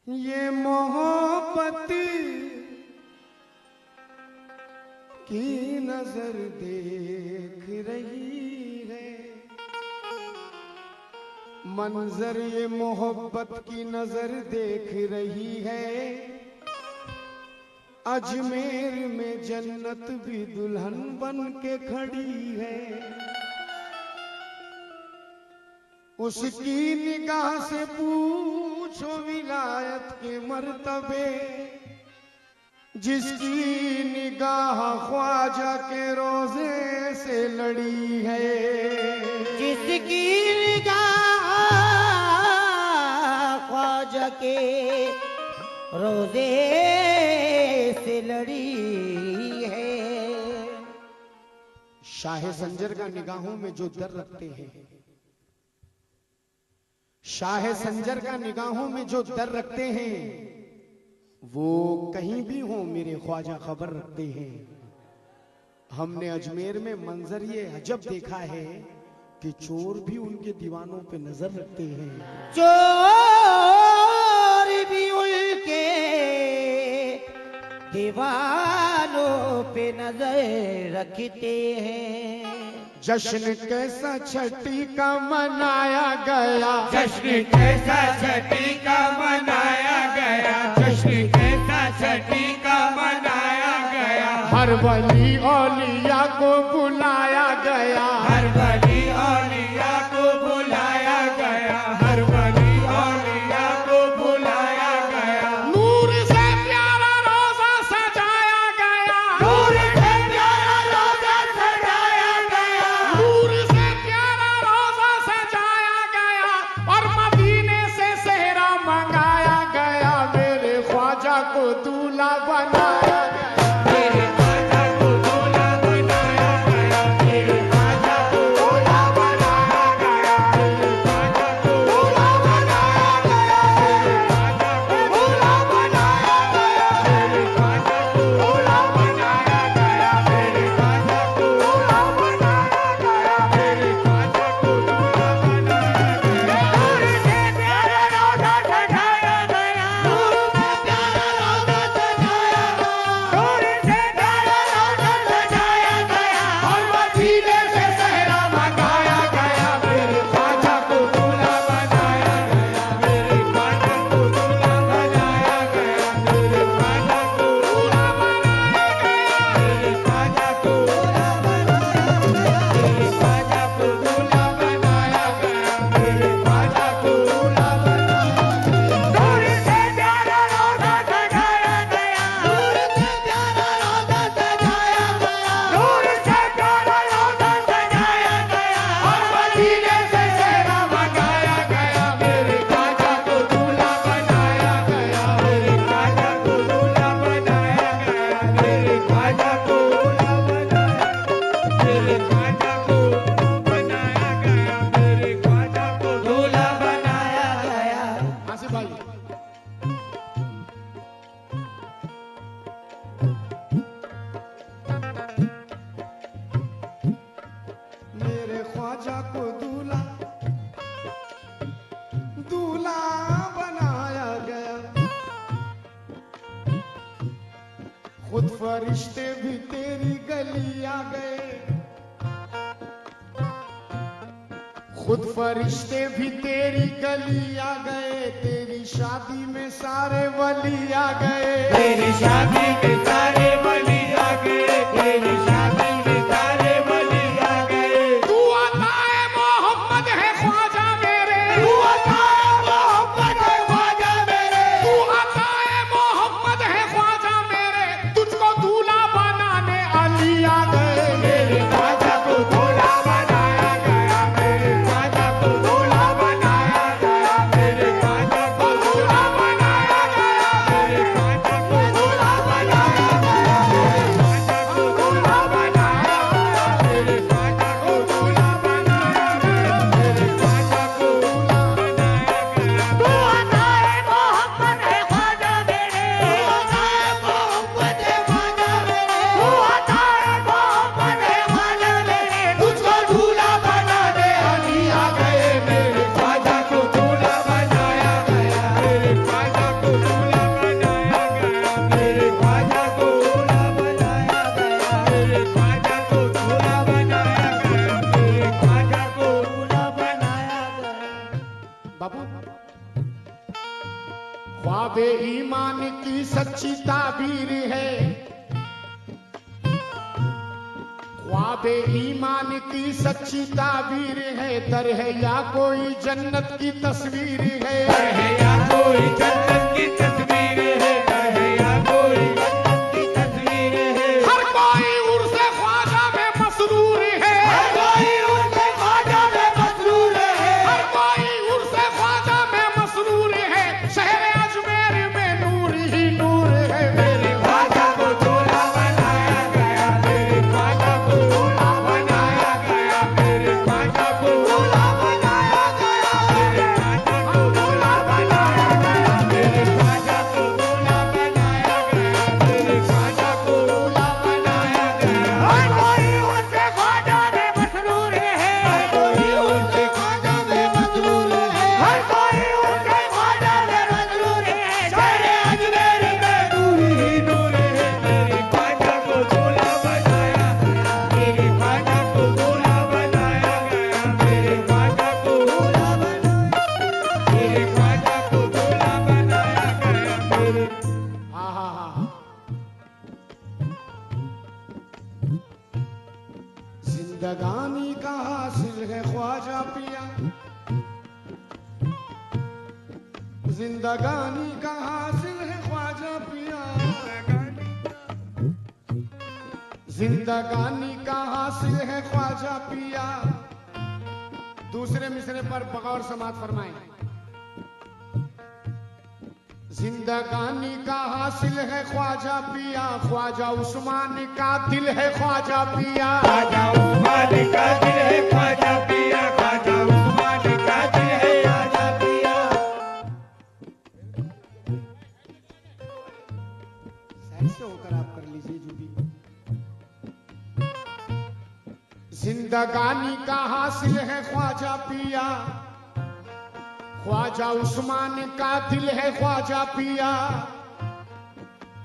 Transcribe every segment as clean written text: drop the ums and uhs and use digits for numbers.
ये मोहब्बत की नजर देख रही है, मंजर ये मोहब्बत की नजर देख रही है। अजमेर में जन्नत भी दुल्हन बन के खड़ी है। उसकी निगाह से पूछो विलायत के मर्तबे, जिसकी निगाह ख्वाजा के रोजे से लड़ी है। जिसकी निगाह ख्वाजा के रोजे से लड़ी है। शाह संजर का निगाहों में जो दर रखते हैं, शाह संजर का निगाहों में जो दर रखते हैं, वो कहीं भी हो मेरे ख्वाजा खबर रखते हैं। हमने अजमेर में मंजर ये अजब देखा है कि चोर भी उनके दीवानों पे नजर रखते हैं। चोर भी उनके दीवानों पे नजर रखते हैं। जश्न कैसा छठी का मनाया गया, जश्न कैसा छठी का मनाया गया, जश्न कैसा छठी का मनाया गया। हर वली औलिया को बुलाया गया, हर वली औलिया को बुलाया गया, हर वली औलिया को बुलाया गया। नूर से प्यारा रोजा सजाया गया, नूर से प्यारा रोजा सजाया गया, नूर से प्यारा रोजा सजाया गया। और मदीने से सेहरा मंगाया गया, मेरे ख्वाजा को दूल्हा बनाया गया। मेरे ख्वाजा को दूल्हा बनाया गया, मेरे ख्वाजा को दूल्हा बनाया गया, मेरे ख्वाजा को दूल्हा बनाया गया, मेरे ख्वाजा को दूल्हा बनाया गया, मेरे ख्वाजा को दूल्हा बनाया गया, मेरे ख्वाजा को दूल्हा बनाया गया, मेरे ख्वाजा को दूल्हा बनाया गया। नूर से प्यारा रोजा सजाया गया, नूर से प्यारा रोजा सजाया गया, नूर से प्यारा रोजा सजाया गया। और मदीने से सेहरा मंगाया गया, मेरे ख्वाजा को दूल्हा बनाया गया, मेरे ख्वाजा को दूल्हा बनाया गया, मेरे ख्वाजा को दूल्हा बनाया गया, मेरे ख्वाजा को दूल्हा बनाया गया, मेरे ख्वाजा को दूल्हा बनाया गया, मेरे ख्वाजा को दूल्हा बनाया गया। नूर से प्यारा रोजा सजाया गया, नूर से प्यारा रोजा सजाया गया, नूर से प्यारा रोजा सजाया गया। और मदीने से सेहरा मंगाया गया, मेरे ख्वाजा को दूल्हा बनाया गया, मेरे ख्वाजा को दूल्हा बनाया गया, मेरे ख्वाजा को दूल्हा बनाया, मेरे ख्वाजा को बनाया गया, मेरे ख्वाजा को दूल्हा बनाया गया। आसिफ भाई। मेरे ख्वाजा को दूल्हा दूल्हा बनाया गया। खुद फरिश्ते भी तेरी गली आ गए, खुद फरिश्ते भी तेरी गली आ गए। तेरी शादी में सारे वली आ गए, तेरी शादी में सारे वली आ गए, तेरी शादी में सारे वली आ गए। तू अताए मोहम्मद है ख्वाजा मेरे, तू अताए मोहम्मद है ख्वाजा मेरे, तू अताए मोहम्मद है ख्वाजा मेरे। तुझको दूल्हा बनाने अली आ गए, मेरे ख्वाजा को दूल्हा बनाया गया, मेरे ख्वाजा को दूल्हा बनाया गया, मेरे ख्वाजा को दूल्हा बनाया गया, मेरे ख्वाजा को दूल्हा बनाया गया, मेरे ख्वाजा को दूल्हा ख्वाबे ईमान की सच्ची ताबीर है, ख्वाबे ईमान की सच्ची ताबीर है, दर है या कोई जन्नत की तस्वीर है, दर है या कोई जन्नत की तस्वीर है, दर है या कोई जन्नत की तस्वीर है। हर कोई उर्से ख्वाजा में मसरूर है, हर कोई उनके ख्वाजा में मसरूर है, हर कोई उर्से ख्वाजा में मसरूर है, शहर अजमेर में नूर ही नूर है। मेरे ख्वाजा को दूल्हा बनाया गया, मेरे ख्वाजा को दूल्हा बनाया गया, मेरे ख्वाजा को दूल्हा बनाया गया, मेरे ख्वाजा को दूल्हा बनाया गया, मेरे ख्वाजा को दूल्हा बनाया गया, मेरे ख्वाजा को दूल्हा बनाया गया। हर कोई उनके ख्वाजा में मसरूर है, हर कोई उनके ख्वाजा में मसरूर है, हर कोई उनके ख्वाजा में मसरूर है, शहर अजमेर में नूर ही नूर है। मेरे ख्वाजा को दूल्हा बनाया गया, मेरे ख्वाजा को दूल्हा बनाया गया, मेरे ख्वाजा को दूल्हा बनाया, मेरे ख्वाजा को दूल्हा बनाया गया, मेरे हाँ हाँ हाँ, जिंदगानी का हासिल है ख्वाजा पिया, जिंदगानी का हासिल है ख्वाजा पिया, जिंदगानी का हासिल है ख्वाजा पिया। दूसरे मिसरे पर बगौर समात फरमाएं। जिंदगानी का हासिल है ख्वाजा पिया, ख्वाजा उस्मान का दिल है ख्वाजा पिया, ख्वाजा उस्मान का दिल है ख्वाजा पिया, ख्वाजा उस्मान का दिल है ख्वाजा पिया। साइड से होकर आप कर लीजिए जो भी। जिंदगानी का हासिल है ख्वाजा पिया, ख्वाजा उस्मान का दिल है ख्वाजा पिया,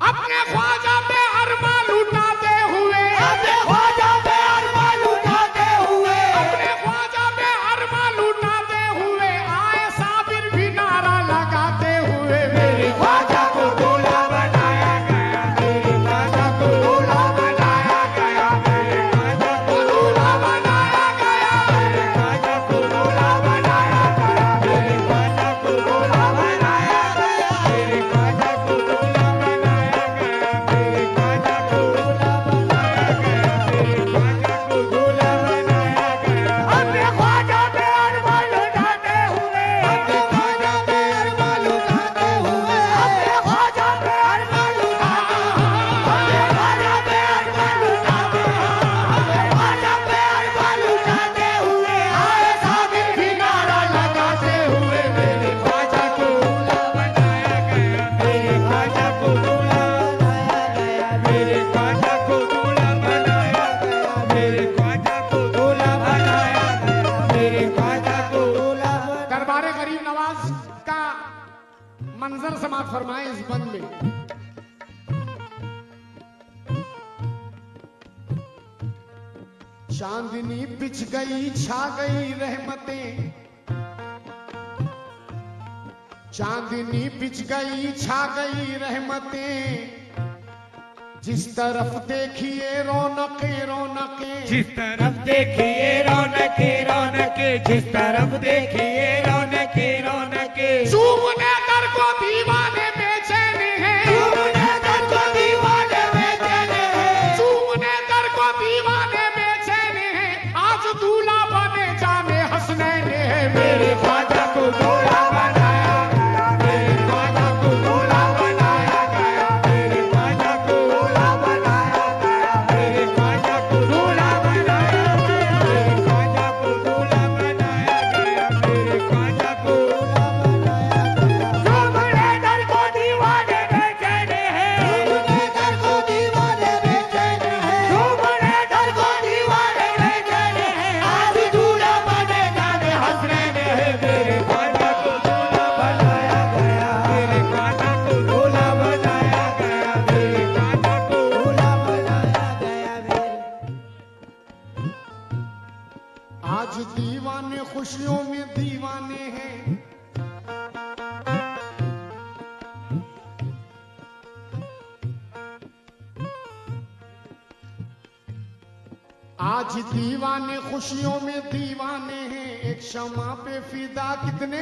अपने ख्वाजा पे अरमा लुटाते हुए, अपने ख्वाजा पे अरमान लुटाते हुए, अपने ख्वाजा पे अरमा लुटाते हुए, आए साबिर भी नारा लगाते हुए, मेरे ख्वाजा को दूल्हा बनाया गया, मेरे ख्वाजा को दूल्हा बनाया गया, मेरे ख्वाजा को दूल्हा बनाया गया, मेरे ख्वाजा को दूल्हा बनाया गया, मेरे ख्वाजा को दूल्हा बनाया गया, मेरे ख्वाजा को दूल्हा बनाया गया, मेरे ख्वाजा को दूल्हा बनाया गया, मेरे ख्वाजा को दूल्हा बनाया गया। अपने ख्वाजा पे अरमान लुटाते हुए, अपने ख्वाजा पे अरमान लुटाते हुए, अपने ख्वाजा पे अरमान लुटाते हुए, अपने ख्वाजा पे अरमान लुटाते हुए, अपने ख्वाजा पे अरमान लुटाते हुए, आए साबिर भी नारा लगाते हुए, मेरे ख्वाजा को दूल्हा बनाया गया, मेरे ख्वाजा को दूल्हा बनाया गया, मेरे ख्वाजा को दूल्हा बनाया गया, मेरे ख्वाजा को दूल्हा बनाया गया, मेरे ख्वाजा को दूल्हा बनाया। दरबारे गरीब नवाज का मंजर समात फरमाए इस बंद में। चांदनी बिछ गई छा गई रहमतें, चांदनी बिछ गई छा गई रहमतें, जिस तरफ देखिए रौनके रौनके, जिस तरफ देखिए रौनके रौनके, जिस तरफ देखिए रौनके रौनके, चूमने दर को दीवाने बेचैन है, चूमने दर को दीवाने बेचैन है, चूमने दर को दीवाने बेचैन है, आज दूल्हा बने जाने हसनैन है, मेरे ख्वाजा को दूल्हा बनाया गया, मेरे ख्वाजा को दूल्हा बनाया गया, मेरे ख्वाजा को दूल्हा बनाया गया, मेरे ख्वाजा को दूल्हा बनाया गया, मेरे ख्वाजा को दूल्हा बनाया गया, मेरे ख्वाजा को दूल्हा बनाया गया। चूमने दर को दीवाने बेचैन है, चूमने दर को दीवाने बेचैन है, चूमने दर को दीवाने बेचैन है, आज दूल्हा बने जाने हसनैन है, मेरे ख्वाजा को दूल्हा बनाया गया, मेरे ख्वाजा को दूल्हा बनाया गया, मेरे ख्वाजा को दूल्हा बनाया गया, मेरे। आज दीवाने खुशियों में दीवाने हैं, आज दीवाने खुशियों में दीवाने हैं, एक शमा पे फिदा कितने,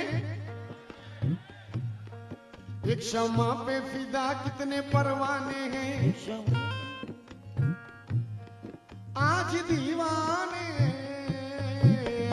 एक शमा पे फिदा कितने परवाने हैं। आज दीवाने,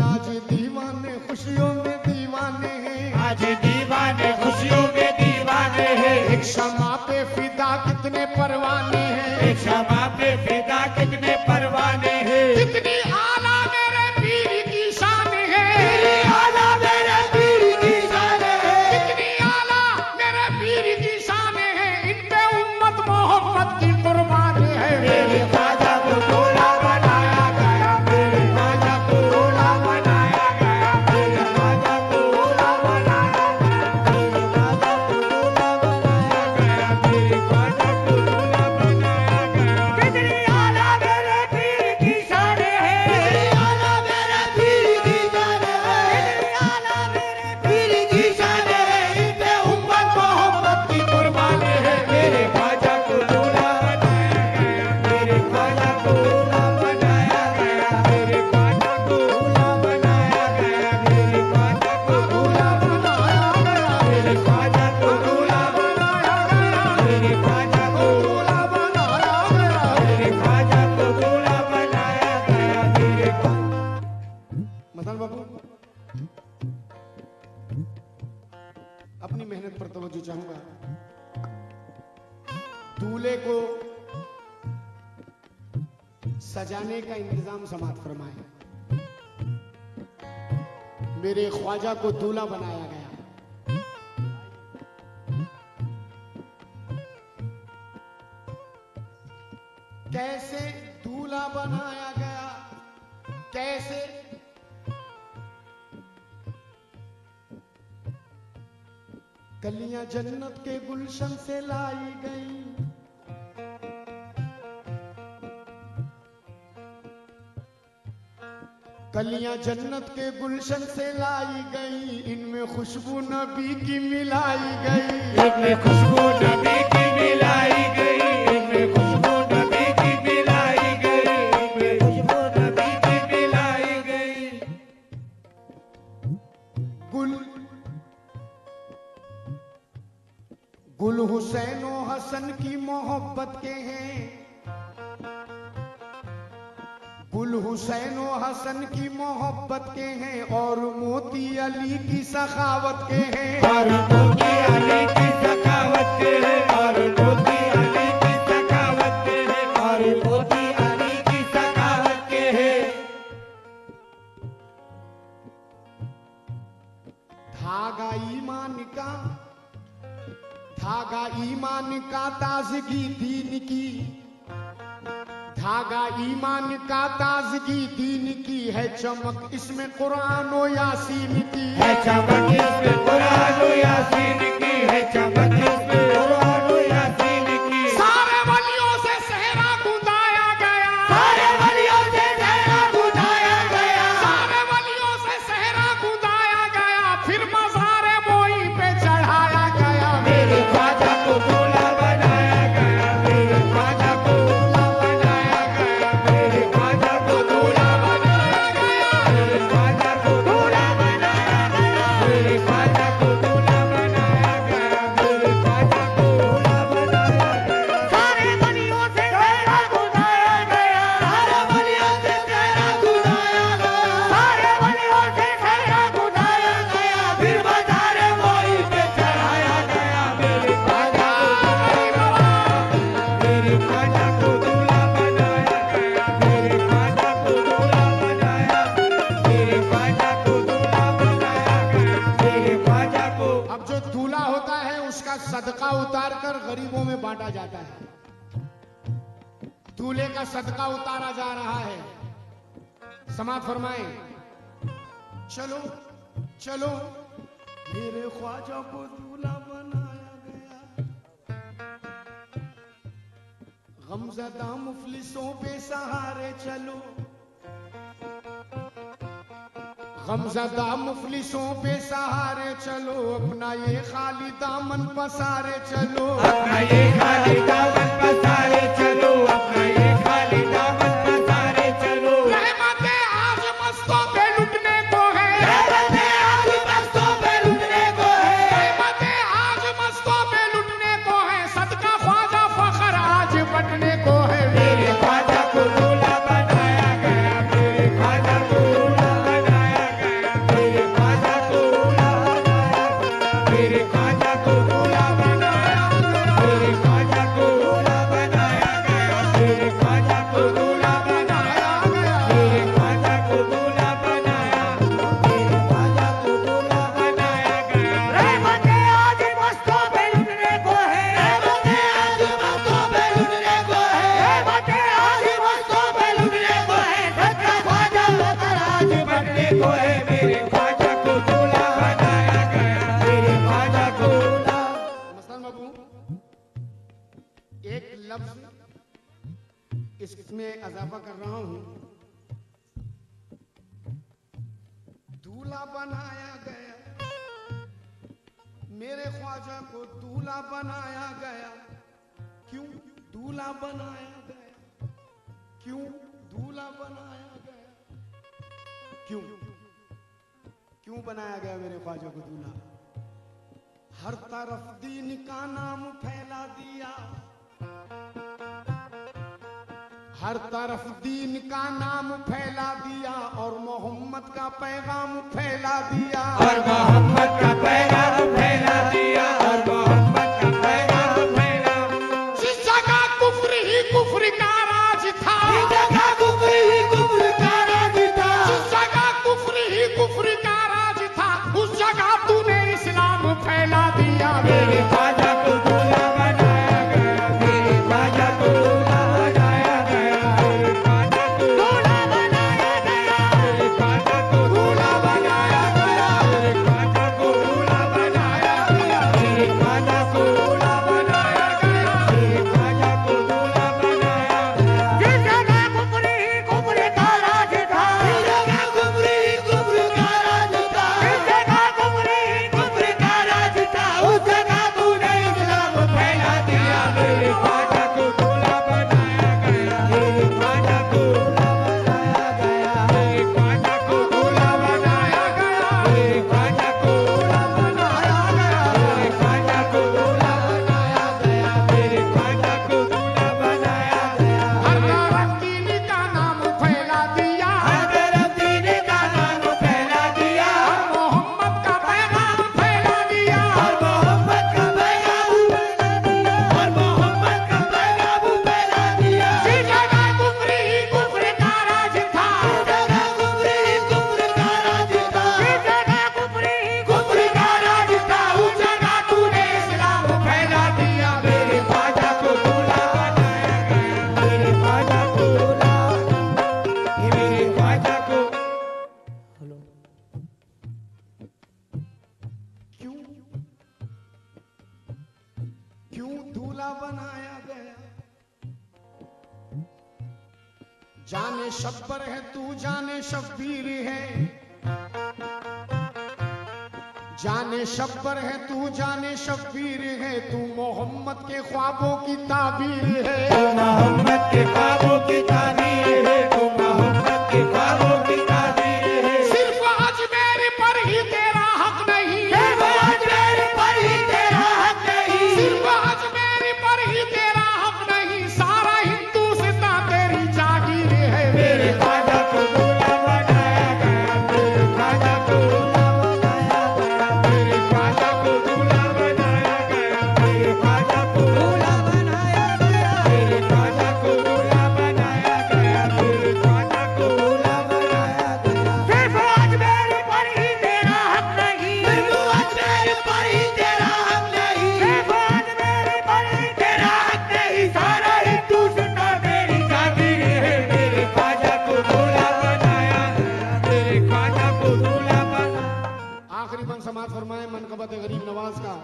आज दीवाने खुशियों में दीवाने हैं, आज दीवाने खुशियों में दीवाने हैं। एक शमा पे फिदा कितने परवाने हैं, एक शमा पे फिदा कितने परवाने हैं। कितनी आला मेरे पीर की शान है, तेरी आला मेरे पीर की शान है। कितनी आला मेरे पीर की शान है, इन पे उम्मत मोहब्बत की कुर्बान है। मेरे ख्वाजा को दूल्हा बनाया गया, मेरे ख्वाजा को दूल्हा बनाया गया, मेरे ख्वाजा को दूल्हा बनाया गया, मेरे ख्वाजा को दूल्हा बनाया गया, मेरे ख्वाजा को दूल्हा बनाया गया। कितनी आला मेरे पीर की शान है, तेरी आला मेरे पीर की शान है। कितनी आला मेरे पीर की शान है। इन पे उम्मत मोहब्बत की कुर्बानी है। मेरे ख्वाजा को दूल्हा बनाया गया, मेरे ख्वाजा को दूल्हा बनाया गया, मेरे ख्वाजा को दूल्हा बनाया गया, मेरे ख्वाजा को दूल्हा बनाया गया, मेरे ख्वाजा को दूल्हा बनाया गया, मेरे ख्वाजा को दूल्हा बनाया गया, मेरे ख्वाजा को दूल्हा बनाया गया, मेरे मदन बाबू, अपनी मेहनत पर तवज्जो चाहूंगा। दूल्हे को सजाने का इंतजाम समात फरमाए। मेरे ख्वाजा को दूल्हा बनाया गया। कैसे दूल्हा बनाया गया, कैसे? कलियां जन्नत के गुलशन से लाई गई, कलियां जन्नत के गुलशन से लाई गई, इनमें खुशबू नबी की मिलाई गई। इनमें खुशबू नबी की मिलाई गई, इनमें खुशबू नबी की मिलाई गई, इनमें खुशबू नबी की मिलाई गई। गुल हुसैन और हसन की मोहब्बत के हैं, गुल हुसैन और हसन की मोहब्बत के हैं, और मोती अली की सखावत के हैं। और मोती अली की सखावत के हैं, और मोती अली की सखावत के हैं, और मोती अली की सखावत के हैं। धागा ईमान का, धागा ईमान का ताजगी दीन की, धागा ईमान का ताजगी दीन की है, चमक इसमें कुरान और यासीन की है चमक इसमें कुरान और यासीन की, है चमक इसमें कुरान और यासीन की। सारे वलियों से सहरा गुंदाया गया, सारे वलियों से सहरा गुंदाया गया, सारे वलियों से सहरा गुंदाया गया, फिर मज़ारे मोई पे चढ़ाया गया। मेरे ख्वाजा को दूल्हा बनाया गया, मेरे ख्वाजा को दूल्हा बनाया गया, मेरे ख्वाजा को दूल्हा बनाया गया, मेरे ख्वाजा को दूल्हा बनाया गया, मेरे ख्वाजा को दूल्हा बनाया गया, मेरे ख्वाजा को दूल्हा बनाया गया। सारे वलियों से सहरा गुंदाया गया, सारे वलियों से सहरा गुंदाया गया, सारे वलियों से सहरा गुंदाया गया, फिर मज़ारे मोई पे चढ़ाया गया। मेरे ख्वाजा को दूल्हा बनाया गया, मेरे ख्वाजा को दूल्हा बनाया, मेरे ख्वाजा को दूल्हा बनाया गया, मेरे ख्वाजा को। अब जो दूल्हा होता है उसका सदका उतार कर गरीबों में बांटा जाता है। दूल्हे का सदका उतारा जा रहा है। समात फरमाए। चलो चलो, मेरे ख्वाजा को दूल्हा बनाया गया। गमज़दा मुफलिसों पे सहारे चलो, गमज़दा मुफलिसों पे सहारे चलो, अपना ये खाली दामन पसारे चलो, अपना ये खाली दामन पसारे चलो, अपना ये खाली दामन पसारे चलो। इसमें इजाफा कर रहा हूं। दूल्हा बनाया गया, मेरे ख्वाजा को दूल्हा बनाया गया। क्यों दूल्हा बनाया गया? क्यों दूल्हा बनाया गया? क्यों क्यों बनाया गया मेरे ख्वाजा को दूल्हा? हर तरफ दीन का नाम फैला दिया, हर तरफ दीन का नाम फैला दिया और मोहम्मद का पैगाम फैला दिया, और मोहम्मद का पैगाम फैला दिया, और मोहम्मद का पैगाम फैला। जिस जगह कुफ्र ही कुफ्र का राज था, जिस जगह कुफ्र ही कुफ्र का राज था, जिस जगह कुफ्र ही कुफ्र का राज था, उस जगह तूने इस्लाम फैला दिया। मेरे ख्वाजा को दूल्हा बनाया गया, मेरे ख्वाजा को दूल्हा बनाया गया, मेरे ख्वाजा को दूल्हा बनाया गया, मेरे ख्वाजा को दूल्हा बनाया गया, मेरे ख्वाजा को दूल्हा बनाया गया, मेरे ख्वाजा को दूल्हा बनाया गया, मेरे ख्वाजा को दूल्हा बनाया गया। जिस जगह कुफ्र ही कुफ्र का राज था, जिस जगह कुफ्र ही कुफ्र का राज था, जिस जगह कुफ्र ही कुफ्र का राज था, उस जगह तूने इस्लाम फैला दिया। मेरे ख्वाजा को दूल्हा बनाया गया, मेरे ख्वाजा को दूल्हा बनाया गया, मेरे ख्वाजा को दूल्हा बनाया गया, मेरे ख्वाजा को दूल्हा बनाया गया, मेरे ख्वाजा को दूल्हा बनाया गया, मेरे ख्वाजा को दूल्हा बनाया गया। हर तरफ दीन का नाम फैला दिया, हर तरफ दीन का नाम फैला दिया, मोहम्मद का पैगाम फैला दिया। और मोहम्मद का पैगाम फैला दिया, और मोहम्मद का पैगाम फैला दिया। जिस जगह कुफ्र ही कुफ्र का राज था, जिस जगह कुफ्र ही कुफ्र का राज था, जिस जगह कुफ्र ही कुफ्र का राज था, उस जगह तूने इस्लाम फैला दिया। मेरे ख्वाजा को दूल्हा बनाया गया, मेरे ख्वाजा को दूल्हा, मेरे ख्वाजा को क्यों क्यों दूल्हा बनाया गया? जाने शब्बर है तू, जाने शब्बीर है, जाने शब्बर है तू, जाने शब्बीर है, तू मोहम्मद के ख्वाबों की ताबीर है। मोहम्मद के ख्वाबों की ताबीर है, तू मोहम्मद के ख्वाबों की ताबीर है। सिर्फ अजमेर पर ही तेरा हक नहीं, सिर्फ अजमेर पर ही तेरा हक नहीं, सिर्फ अजमेर पर ही तेरा हक नहीं, सारा हिंदुस्तान तेरी जागीर है। मेरे ख्वाजा को दूल्हा बनाया गया, मेरे ख्वाजा को दूल्हा बनाया गया, मेरे ख्वाजा को दूल्हा बनाया गया, मेरे ख्वाजा को दूल्हा बनाया गया, मेरे ख्वाजा को दूल्हा बनाया गया, मेरे ख्वाजा को दूल्हा बनाया गया। सिर्फ अजमेर पर ही तेरा हक नहीं, सिर्फ अजमेर पर ही तेरा हक नहीं, सिर्फ अजमेर पर ही तेरा हक नहीं, सारा हिंदुस्तान तेरी जागीर है। मेरे ख्वाजा को दूल्हा बनाया गया, मेरे ख्वाजा को दूल्हा बनाया। आखिरी बंद समाज फरमाए मनकबत गरीब नवाज का।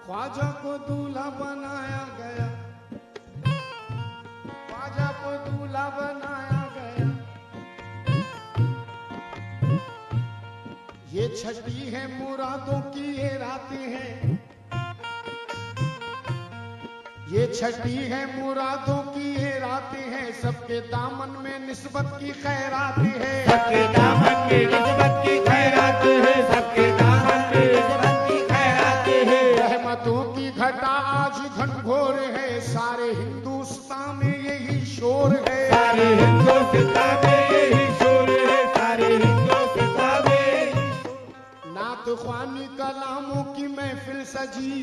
ख्वाजा को दूल्हा बनाया गया, ख्वाजा को दूल्हा बनाया गया। ये छठी है मुरादों की ये रातें हैं, ये छठी है मुरादों की ये रातें हैं, सबके दामन में निस्बत की खैरात है। सबके दामन में निस्बत की खैरात है, सबके दामन में निस्बत की खैरात है। रहमतों की घटा आज घनघोर है, सारे हिंदुस्तान में यही शोर है। सारे हिंदुस्तान में यही शोर है, सारे हिंदुस्तान में यही नात ख्वानी कलामों की महफिल सजी,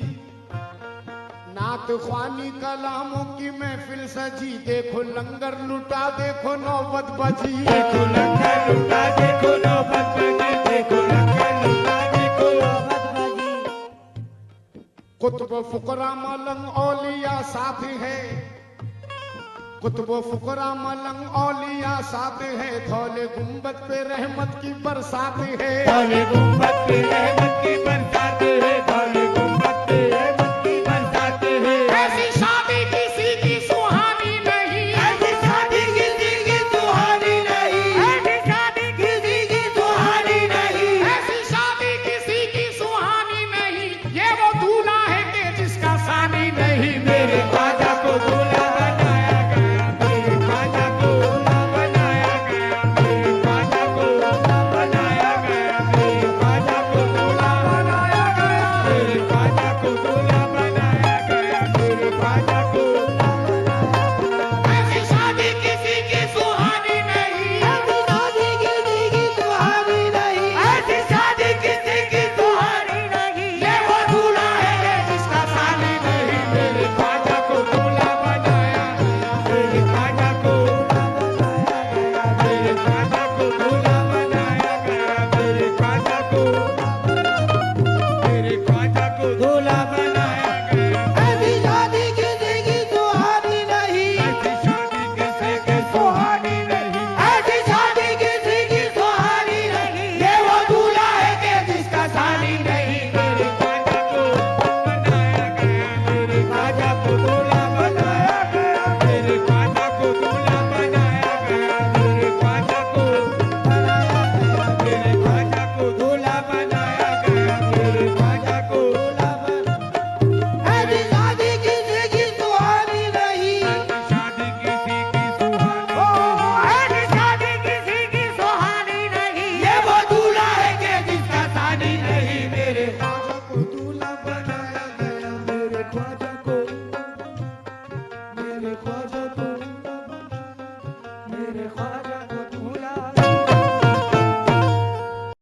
नात ख्वानी कलामों की महफिल सजी, देखो लंगर लुटा देखो नौबत बजी। देखो लंगर लुटा देखो नौबत बजी, देखो लंगर लुटा देखो नौबत बजी। कुतुब फुकरा मलंग औलिया साथ है, कुतुब फुकरा मलंग औलिया साथ है, धौले गुंबद पे रहमत की बरसात है। धौले गुंबद पे रहमत की बरसात है, धौले गुंबद पे रहमत की बरसात है। ऐसी शादी की ख्वाजा को दूल्हा बनाया गया, मेरे ख्वाजा को, मेरे ख्वाजा को, मेरे ख्वाजा